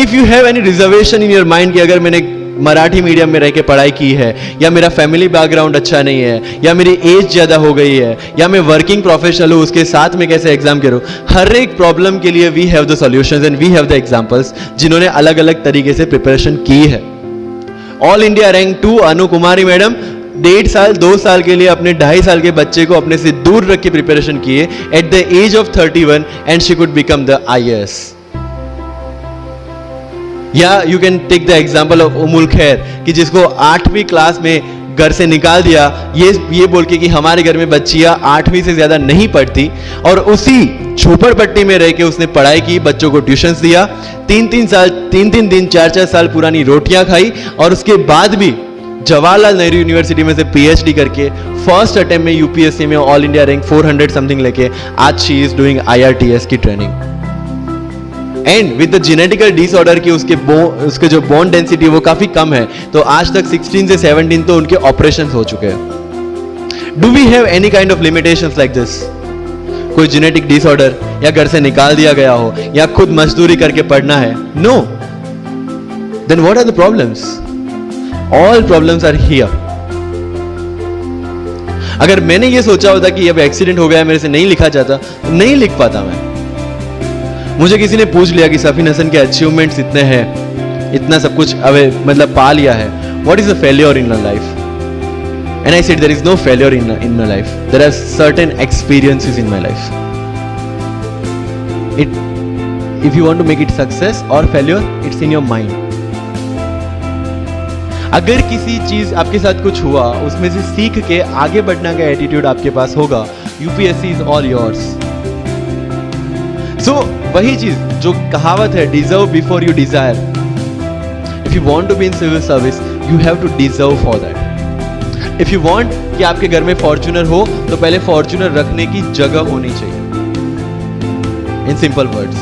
If you have any reservation in your mind कि अगर मैंने मराठी मीडियम में रह के पढ़ाई की है, या मेरा फैमिली बैकग्राउंड अच्छा नहीं है, या मेरी एज ज़्यादा हो गई है, या मैं वर्किंग प्रोफेशनल हूँ, उसके साथ में कैसे एग्जाम करूँ, हर एक प्रॉब्लम के लिए we have the solutions and we have the examples जिन्होंने अलग अलग तरीके से प्रिपरेशन की है। All India rank 2 Anu Kumari madam 1.5 साल 2 साल के लिए अपने 2.5 साल के बच्चे को अपने से दूर रख के प्रिपरेशन किए at the age of 31 and she could become the IAS। या you can take the example of Ummul Kher कि जिसको 8वीं क्लास में घर से निकाल दिया ये बोल के कि हमारे घर में बच्चियां 8वीं से ज्यादा नहीं पढ़ती, और उसी झोपड़पट्टी में रह के उसने पढ़ाई की, बच्चों को ट्यूशंस दिया, 3-3 साल 3-3 दिन 4-4 साल पुरानी रोटियां खाई, और उसके बाद भी जवाहरलाल नेहरू यूनिवर्सिटी में से PhD करके फर्स्ट अटेम्प्ट में UPSC में ऑल इंडिया रैंक 400 समथिंग लेके आज शी इज डूइंग IRTS की training. And with the genetical disorder की उसके जो बोन डेंसिटी वो काफी कम है, तो आज तक 16 से 17 तो उनके ऑपरेशन हो चुके हैं। Do we have any kind of limitations like this? कोई जेनेटिक डिसऑर्डर, या घर से निकाल दिया गया हो, या खुद मजदूरी करके पढ़ना है? No. Then what are the problems? All problems are here. अगर मैंने ये सोचा होता कि अब एक्सीडेंट हो गया, मेरे से नहीं लिखा जाता, नहीं लिख पाता मैं। मुझे किसी ने पूछ लिया कि सफीन हसन के अचीवमेंट्स इतने हैं, इतना सब कुछ मतलब पा लिया है, what is a failure in your life? And I said there is no failure in my life, there are certain experiences in my life. If you want to make it success और failure, it's in your mind. अगर किसी चीज आपके साथ कुछ हुआ, उसमें से सीख के आगे बढ़ने का एटीट्यूड आपके पास होगा, UPSC is all yours. So वही चीज जो कहावत है, deserve before you desire. If you want to be in civil service, you have to deserve for that. If you want कि आपके घर में फॉर्च्यूनर हो, तो पहले फॉर्च्यूनर रखने की जगह होनी चाहिए। In simple words.